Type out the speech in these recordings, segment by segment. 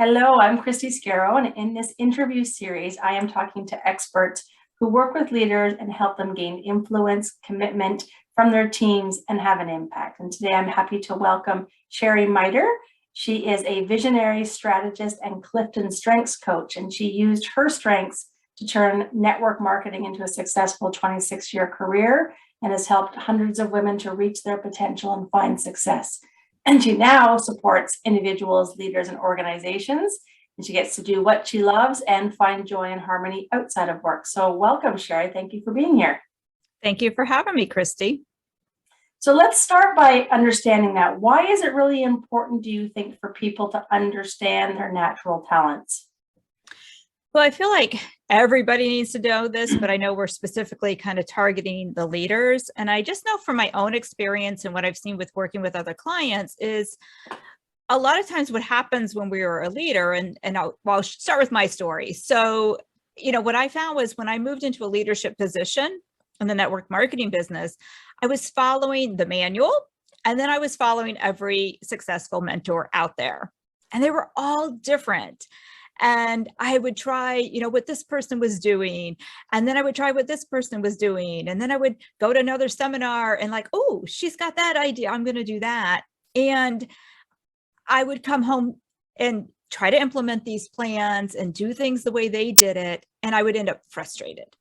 Hello, I'm Christy Scarrow, and in this interview series, I am talking to experts who work with leaders and help them gain influence, commitment from their teams, and have an impact. And today I'm happy to welcome Sheri Miter. She is a visionary strategist and Clifton Strengths coach, and she used her strengths to turn network marketing into a successful 26-year career and has helped hundreds of women to reach their potential and find success. And she now supports individuals, leaders, and organizations. And she gets to do what she loves and find joy and harmony outside of work. So welcome, Sheri. Thank you for being here. Thank you for having me, Christy. So let's start by understanding that. Why is it really important, do you think, for people to understand their natural talents? Well, I feel like everybody needs to know this, but I know we're specifically kind of targeting the leaders. And I just know from my own experience and what I've seen with working with other clients is a lot of times what happens when we are a leader, and I'll start with my story. So, what I found was when I moved into a leadership position in the network marketing business, I was following the manual, and then I was following every successful mentor out there, and they were all different. And I would try, what this person was doing. And then I would try what this person was doing. And then I would go to another seminar and oh, she's got that idea. I'm going to do that. And I would come home and try to implement these plans and do things the way they did it. And I would end up frustrated.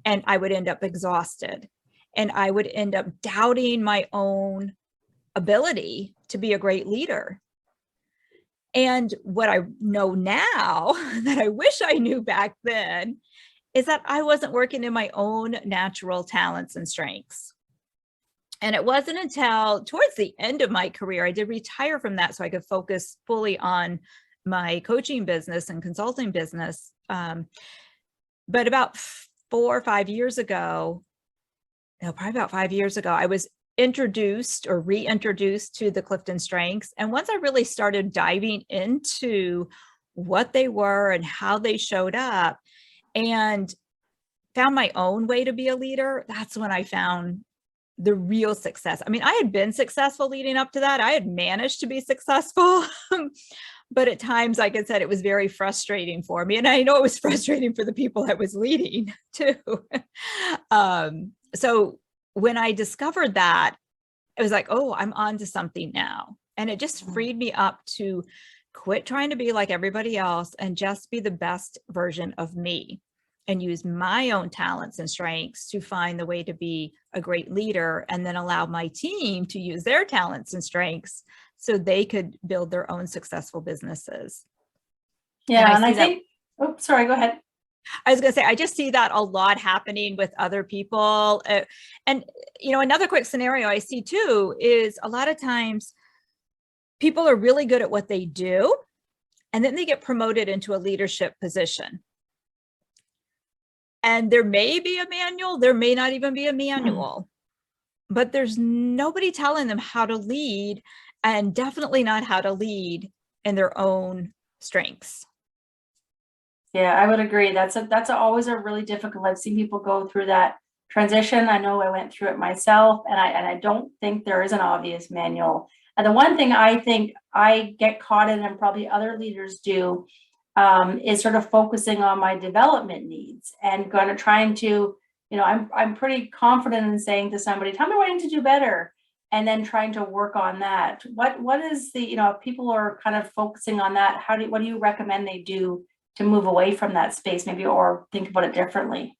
And I would end up exhausted. And I would end up doubting my own ability to be a great leader. And what I know now that I wish I knew back then is that I wasn't working in my own natural talents and strengths. And it wasn't until towards the end of my career, I did retire from that so I could focus fully on my coaching business and consulting business. But about 4 or 5 years ago, probably about 5 years ago, I was introduced or reintroduced to the Clifton Strengths. And once I really started diving into what they were and how they showed up and found my own way to be a leader, that's when I found the real success. I mean, I had been successful leading up to that. I had managed to be successful, but at times, like I said, it was very frustrating for me. And I know it was frustrating for the people I was leading too. So when I discovered that, it was like, oh, I'm on to something now. And it just freed me up to quit trying to be like everybody else and just be the best version of me and use my own talents and strengths to find the way to be a great leader, and then allow my team to use their talents and strengths so they could build their own successful businesses. Yeah, and I think, oh, sorry, go ahead. I was going to say, I just see that a lot happening with other people. And, another quick scenario I see too is a lot of times people are really good at what they do, and then they get promoted into a leadership position. And there may be a manual, there may not even be a manual, but there's nobody telling them how to lead, and definitely not how to lead in their own strengths. Yeah, I would agree. That's always a really difficult. I've seen people go through that transition. I know I went through it myself, and I don't think there is an obvious manual. And the one thing I think I get caught in, and probably other leaders do, is sort of focusing on my development needs and trying to, I'm pretty confident in saying to somebody, tell me what I need to do better, and then trying to work on that. What is the, if people are kind of focusing on that, what do you recommend they do to move away from that space, maybe, or think about it differently?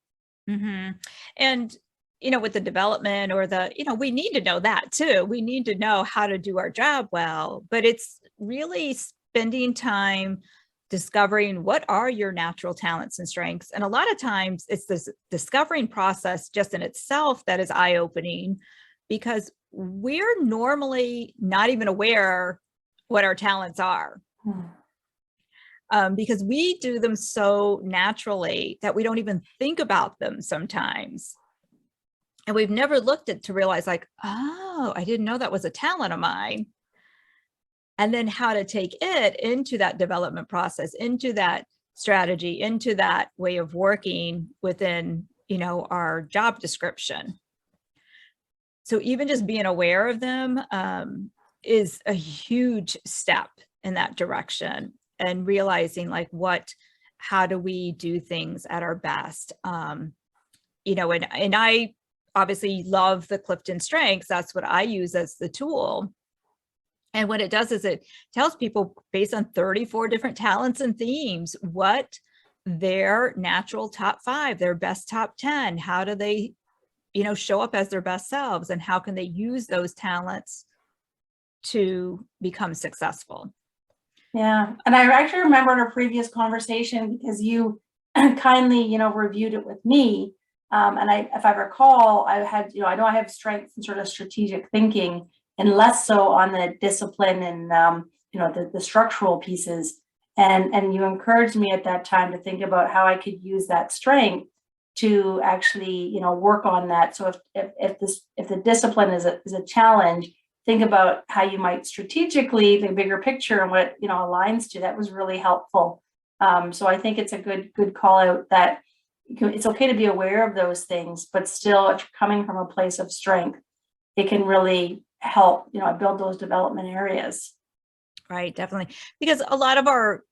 Mm-hmm. And, with the development or we need to know that too. We need to know how to do our job well, but it's really spending time discovering what are your natural talents and strengths. And a lot of times it's this discovering process just in itself that is eye-opening, because we're normally not even aware what our talents are. Because we do them so naturally that we don't even think about them sometimes. And we've never looked at to realize oh, I didn't know that was a talent of mine. And then how to take it into that development process, into that strategy, into that way of working within, our job description. So even just being aware of them is a huge step in that direction. and realizing like how do we do things at our best? You know, and I obviously love the Clifton Strengths. That's what I use as the tool. And what it does is it tells people based on 34 different talents and themes, what their natural top 5, their best top 10, how do they, you know, show up as their best selves, and how can they use those talents to become successful. Yeah, and I actually remembered our previous conversation because you kindly, you know, reviewed it with me. And if I recall, I had, you know, I know I have strengths in sort of strategic thinking and less so on the discipline and, you know, the structural pieces. And you encouraged me at that time to think about how I could use that strength to actually, you know, work on that. So if the discipline is a challenge, think about how you might strategically, the bigger picture and what, you know, aligns to. That was really helpful. So I think it's a good call out that it's okay to be aware of those things, but still, if you're coming from a place of strength, it can really help, you know, build those development areas. Right, definitely. Because a lot of our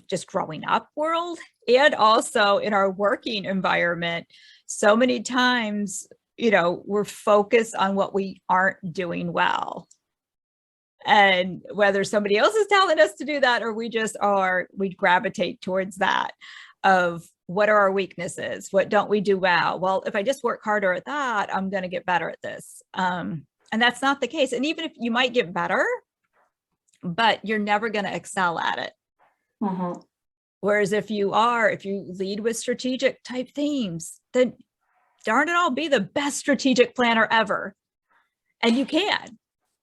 just growing up world, and also in our working environment, so many times, you know, we're focused on what we aren't doing well. And whether somebody else is telling us to do that, or we gravitate towards that of what are our weaknesses? What don't we do well? Well, if I just work harder at that, I'm going to get better at this. And that's not the case. And even if you might get better, but you're never going to excel at it. Mm-hmm. Whereas if you lead with strategic type themes, then darn it, I'll be the best strategic planner ever. And you can.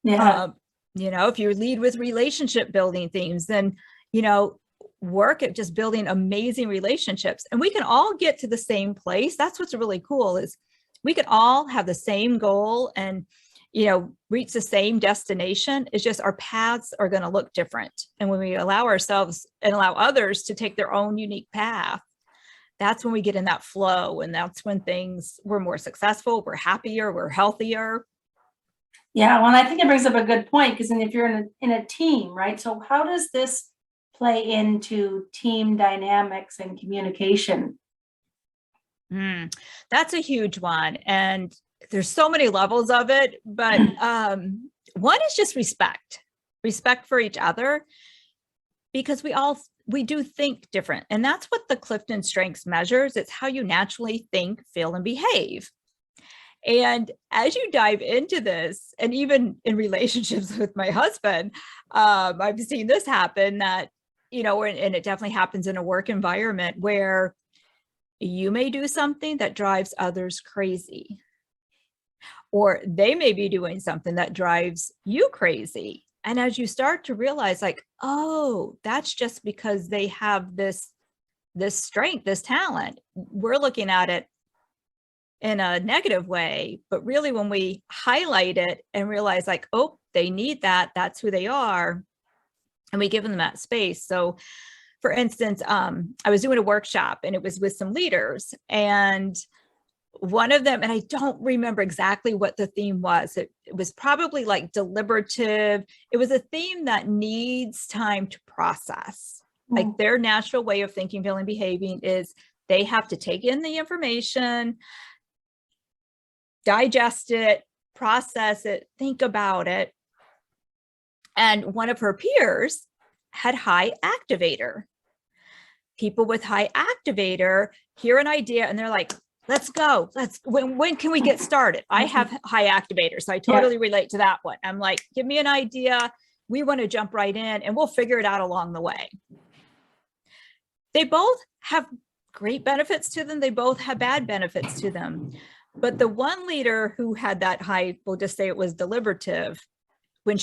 Yeah. You know, if you lead with relationship building themes, then, you know, work at just building amazing relationships. And we can all get to the same place. That's what's really cool, is we can all have the same goal and, you know, reach the same destination. It's just our paths are going to look different. And when we allow ourselves and allow others to take their own unique path, that's when we get in that flow. And that's when we're more successful, we're happier, we're healthier. Yeah, well, I think it brings up a good point, because if you're in a team, right? So how does this play into team dynamics and communication? That's a huge one. And there's so many levels of it, but one is just respect for each other, because we do think different. And that's what the Clifton Strengths measures. It's how you naturally think, feel, and behave. And as you dive into this, and even in relationships with my husband, I've seen this happen, that, you know, and it definitely happens in a work environment where you may do something that drives others crazy, or they may be doing something that drives you crazy. And as you start to realize, like, oh, that's just because they have this strength, this talent, we're looking at it in a negative way. But really, when we highlight it and realize, like, oh, they need that, that's who they are, and we give them that space. So for instance, I was doing a workshop and it was with some leaders, and one of them, and I don't remember exactly what the theme was. It was probably like deliberative. It was a theme that needs time to process. Like, their natural way of thinking, feeling, behaving is they have to take in the information, digest it, process it, think about it. And one of her peers had high activator. People with high activator hear an idea and they're like, let's go. When can we get started? I have high activator, so I totally relate to that one. I'm like, give me an idea. We want to jump right in and we'll figure it out along the way. They both have great benefits to them. They both have bad benefits to them. But the one leader who had that high, we'll just say it was deliberative, when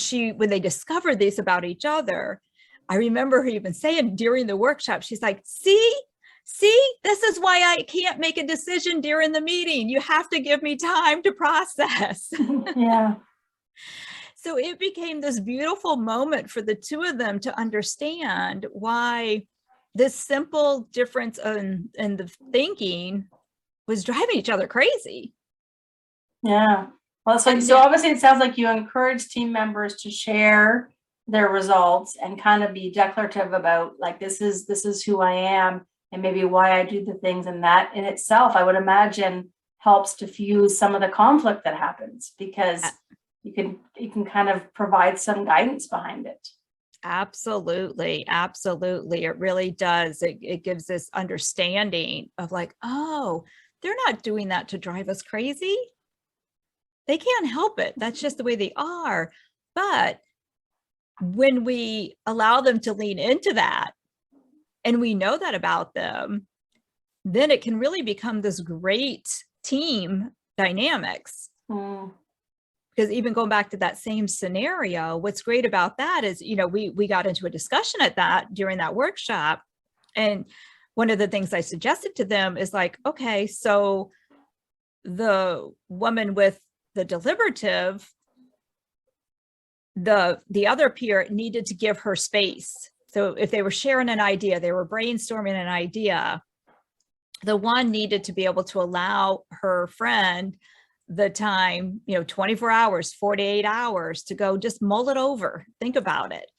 they discovered this about each other, I remember her even saying during the workshop, she's like, see, this is why I can't make a decision during the meeting. You have to give me time to process. Yeah. So it became this beautiful moment for the two of them to understand why this simple difference in the thinking was driving each other crazy. Yeah. Well, so obviously it sounds like you encourage team members to share their results and kind of be declarative about like, this is who I am and maybe why I do the things. And that in itself, I would imagine, helps diffuse some of the conflict that happens, because you can kind of provide some guidance behind it. Absolutely. Absolutely. It really does. It gives this understanding of like, oh, they're not doing that to drive us crazy. They can't help it. That's just the way they are. But when we allow them to lean into that, and we know that about them, then it can really become this great team dynamics. Because even going back to that same scenario, what's great about that is, we got into a discussion at that during that workshop. And one of the things I suggested to them is like, okay, so the woman with the deliberative, the other peer needed to give her space. So if they were sharing an idea, they were brainstorming an idea, the one needed to be able to allow her friend the time, 24 hours, 48 hours to go just mull it over, think about it.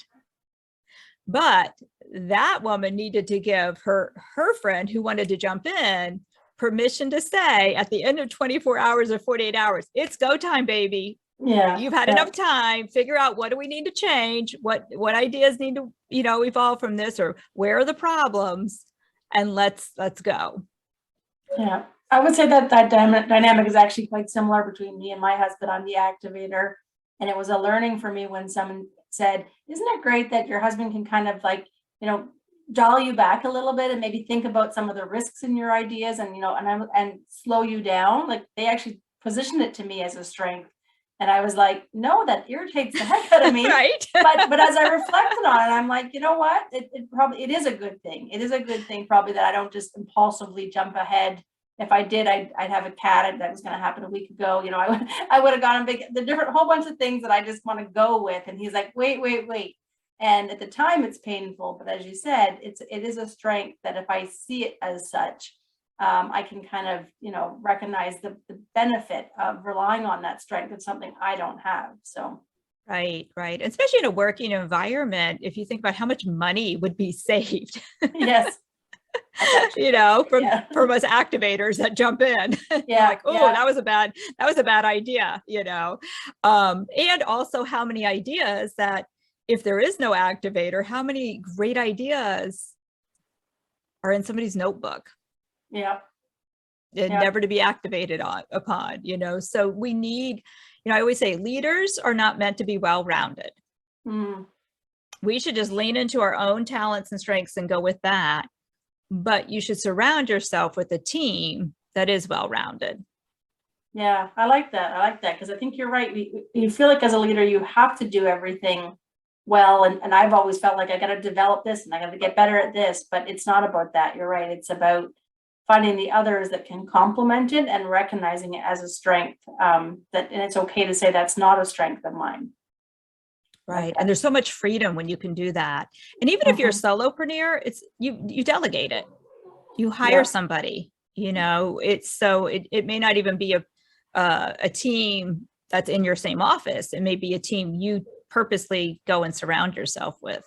But that woman needed to give her friend who wanted to jump in permission to say at the end of 24 hours or 48 hours, it's go time, baby. Yeah. You've had enough time, figure out what do we need to change, what ideas need to, evolve from this, or where are the problems, and let's go. Yeah. I would say that dynamic is actually quite similar between me and my husband. I'm the activator. And it was a learning for me when someone said, isn't it great that your husband can kind of like, dial you back a little bit and maybe think about some of the risks in your ideas and, and slow you down. Like they actually positioned it to me as a strength. And I was like, no, that irritates the heck out of me. Right. but as I reflected on it, I'm like, you know what? It is a good thing. It is a good thing probably that I don't just impulsively jump ahead. If I did, I'd have a cat. That was going to happen a week ago. I would have gone the different whole bunch of things that I just want to go with. And he's like, wait. And at the time it's painful, but as you said, it is a strength that if I see it as such, I can kind of, recognize the benefit of relying on that strength of something I don't have. So. Right. Especially in a working environment, if you think about how much money would be saved. Yes. From us activators that jump in. Yeah. Like, oh, that was a bad idea, and also how many ideas that if there is no activator, how many great ideas are in somebody's notebook. Yeah. And never to be activated upon, so we need, I always say leaders are not meant to be well-rounded. We should just lean into our own talents and strengths and go with that. But you should surround yourself with a team that is well-rounded. Yeah, I like that because I think you're right. You feel like as a leader, you have to do everything well. And I've always felt like I got to develop this and I got to get better at this, but it's not about that. You're right. It's about finding the others that can complement it and recognizing it as a strength, and it's okay to say that's not a strength of mine. Right. And there's so much freedom when you can do that. And even if you're a solopreneur, it's you delegate it. You hire somebody, it may not even be a team that's in your same office. It may be a team you purposely go and surround yourself with.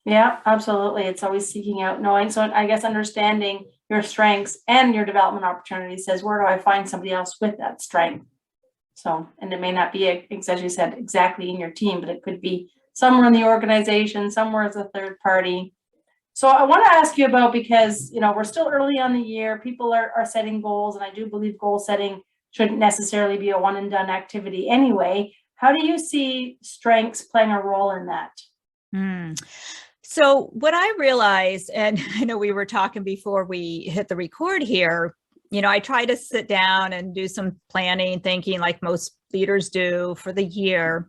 Yeah, absolutely. It's always seeking out knowing. So I guess understanding your strengths and your development opportunities says, where do I find somebody else with that strength? So, and it may not be, as you said, exactly in your team, but it could be somewhere in the organization, somewhere as a third party. So I want to ask you about, because, we're still early on the year, people are setting goals, and I do believe goal setting shouldn't necessarily be a one and done activity anyway. How do you see strengths playing a role in that? So what I realized, and I know we were talking before we hit the record here, I try to sit down and do some planning, thinking like most leaders do for the year.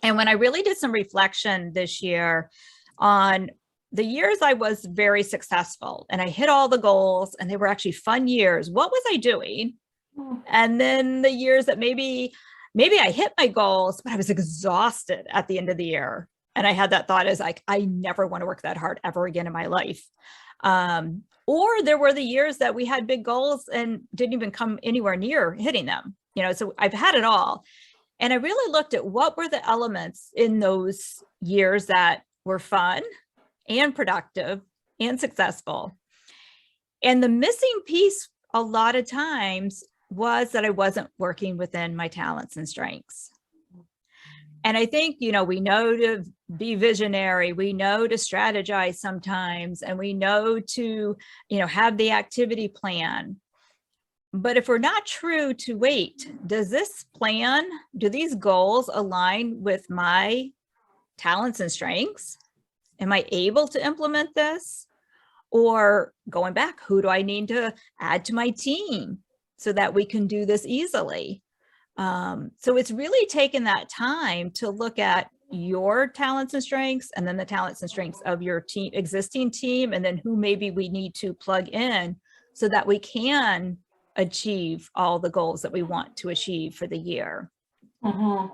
And when I really did some reflection this year on the years I was very successful and I hit all the goals and they were actually fun years, what was I doing? And then the years that maybe I hit my goals, but I was exhausted at the end of the year. And I had that thought as like, I never want to work that hard ever again in my life. Or there were the years that we had big goals and didn't even come anywhere near hitting them. So I've had it all. And I really looked at what were the elements in those years that were fun and productive and successful. And the missing piece a lot of times was that I wasn't working within my talents and strengths. And I think, we know to be visionary, we know to strategize sometimes, and we know to, have the activity plan. But if we're not true to wait, does this plan, do these goals align with my talents and strengths? Am I able to implement this? Or going back, who do I need to add to my team so that we can do this easily? So it's really taken that time to look at your talents and strengths, and then the talents and strengths of your existing team, and then who maybe we need to plug in so that we can achieve all the goals that we want to achieve for the year. No,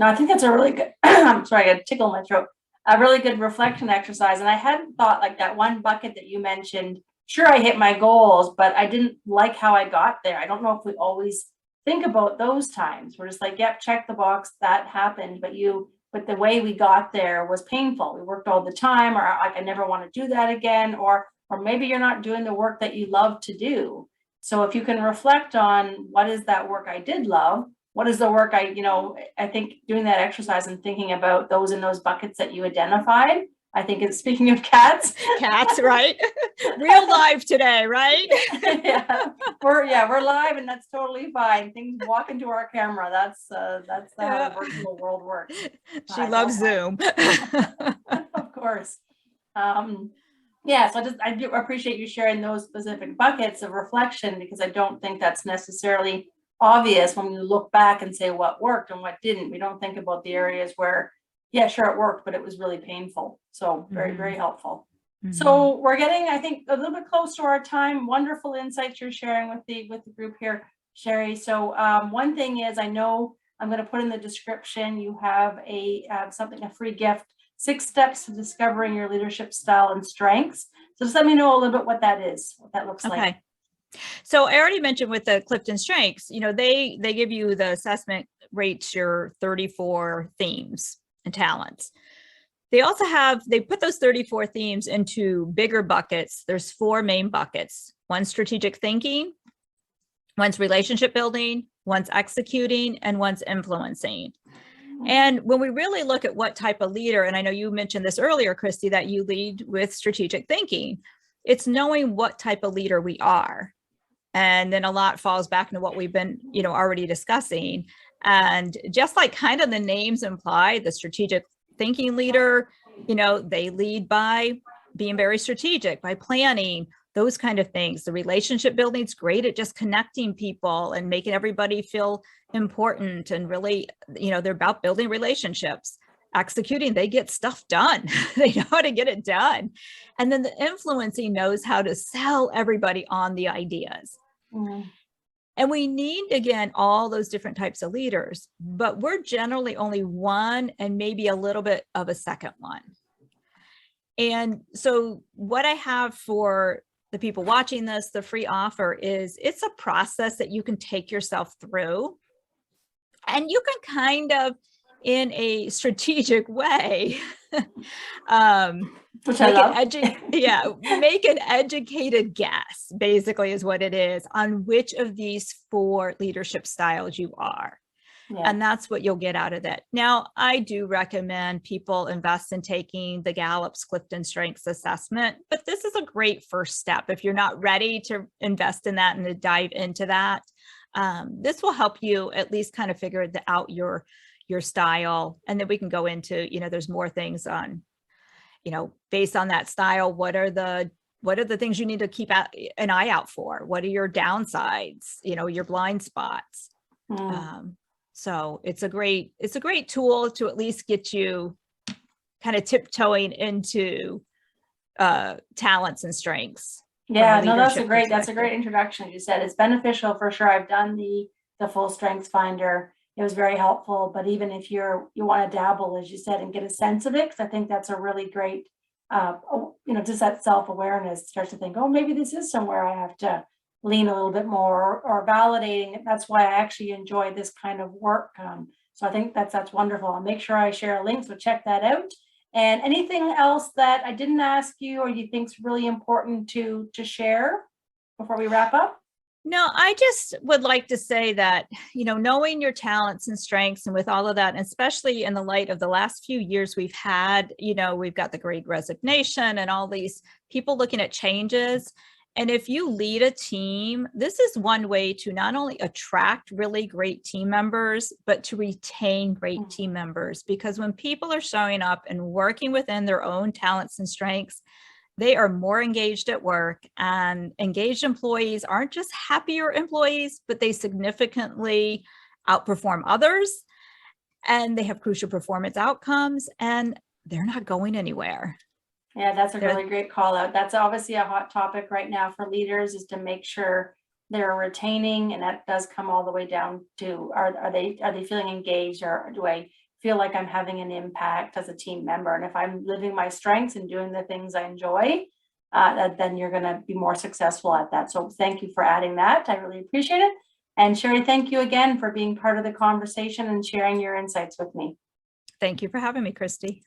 I think that's a really good, I'm sorry, I got a tickle in my throat, a really good reflection exercise. And I hadn't thought like that one bucket that you mentioned. Sure, I hit my goals, but I didn't like how I got there. I don't know if we always think about those times. We're just like, yep, check the box, that happened. But the way we got there was painful. We worked all the time, or like, I never want to do that again, or maybe you're not doing the work that you love to do. So if you can reflect on what is that work I did love, what is the work I think doing that exercise and thinking about those in those buckets that you identified, I think it's, speaking of cats, right? Real live today, right? We're live, and that's totally fine. Things walk into our camera. That's how the virtual world works. She loves Zoom. Of course. So I do appreciate you sharing those specific buckets of reflection, because I don't think that's necessarily obvious when you look back and say what worked and what didn't. We don't think about the areas where, yeah, sure, it worked, but it was really painful. So very, very helpful. So we're getting, I think, a little bit close to our time. Wonderful insights you're sharing with the group here, Sheri. So one thing is, I know I'm going to put in the description, you have a free gift, 6 steps to discovering your leadership style and strengths. So just let me know a little bit what that is, what that looks like. So I already mentioned with the Clifton Strengths, they give you the assessment rates your 34 themes and talents. They also they put those 34 themes into bigger buckets. There's 4 main buckets. One's strategic thinking, one's relationship building, one's executing, and one's influencing. And when we really look at what type of leader, and I know you mentioned this earlier, Christy, that you lead with strategic thinking, it's knowing what type of leader we are. And then a lot falls back into what we've been, already discussing. And just like kind of the names imply, the strategic thinking leader, they lead by being very strategic, by planning, those kind of things. The relationship building is great at just connecting people and making everybody feel important, and really, they're about building relationships. Executing, they get stuff done. They know how to get it done. And then the influencing knows how to sell everybody on the ideas. And we need, again, all those different types of leaders, but we're generally only one and maybe a little bit of a second one. And so what I have for the people watching this, the free offer is, it's a process that you can take yourself through, and you can kind of, in a strategic way, Which I love. Make an educated guess, basically, is what it is, on which of these 4 leadership styles you are. Yeah. And that's what you'll get out of that. Now, I do recommend people invest in taking the Gallup's Clifton Strengths Assessment, but this is a great first step. If you're not ready to invest in that and to dive into that, this will help you at least kind of figure out your style. And then we can go into, there's more things on, based on that style, what are the things you need to keep an eye out for? What are your downsides, your blind spots? So it's a great tool to at least get you kind of tiptoeing into talents and strengths. Yeah, no, that's a great introduction. You said it's beneficial for sure. I've done the full strengths finder. It was very helpful, but even if you want to dabble, as you said, and get a sense of it, because I think that's a really great, just that self-awareness, start to think, oh, maybe this is somewhere I have to lean a little bit more, or validating it. That's why I actually enjoy this kind of work. So I think that's wonderful. I'll make sure I share a link, so check that out. And anything else that I didn't ask you or you think is really important to share before we wrap up? No, I just would like to say that, knowing your talents and strengths, and with all of that, and especially in the light of the last few years we've had, we've got the Great Resignation and all these people looking at changes. And if you lead a team, this is one way to not only attract really great team members, but to retain great team members. Because when people are showing up and working within their own talents and strengths, they are more engaged at work, and engaged employees aren't just happier employees, but they significantly outperform others, and they have crucial performance outcomes, and they're not going anywhere. Yeah, that's a really great call out. That's obviously a hot topic right now for leaders, is to make sure they're retaining, and that does come all the way down to, are they feeling engaged, or do I feel like I'm having an impact as a team member? And if I'm living my strengths and doing the things I enjoy, then you're going to be more successful at that. So thank you for adding that. I really appreciate it. And Sheri, thank you again for being part of the conversation and sharing your insights with me. Thank you for having me, Christy.